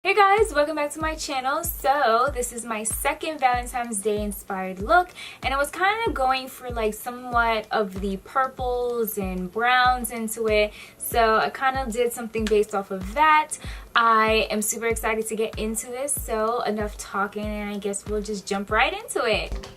Hey guys, welcome back to my channel. So this is my second Valentine's Day inspired look, and I was kind of going for like somewhat of the purples and browns into it, so I kind of did something based off of that. I am super excited to get into this, so enough talking and I guess we'll just jump right into it.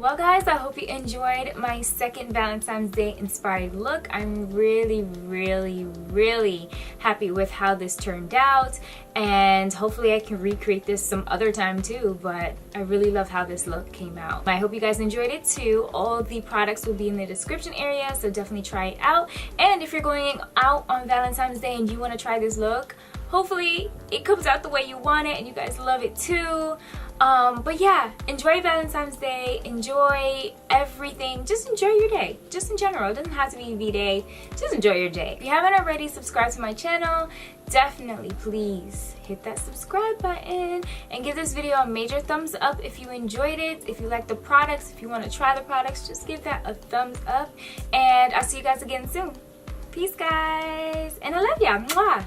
Well guys, I hope you enjoyed my second Valentine's Day inspired look. I'm really happy with how this turned out, and hopefully I can recreate this some other time too, but I really love how this look came out. I hope you guys enjoyed it too. All the products will be in the description area, so definitely try it out. And if you're going out on Valentine's Day and you want to try this look, hopefully it comes out the way you want it and you guys love it too. But yeah, enjoy Valentine's Day, enjoy everything, just enjoy your day, just in general. It doesn't have to be V-Day, just enjoy your day. If you haven't already subscribed to my channel, definitely please hit that subscribe button and give this video a major thumbs up if you enjoyed it. If you like the products, if you want to try the products, just give that a thumbs up, and I'll see you guys again soon. Peace guys, and I love ya. Mwah.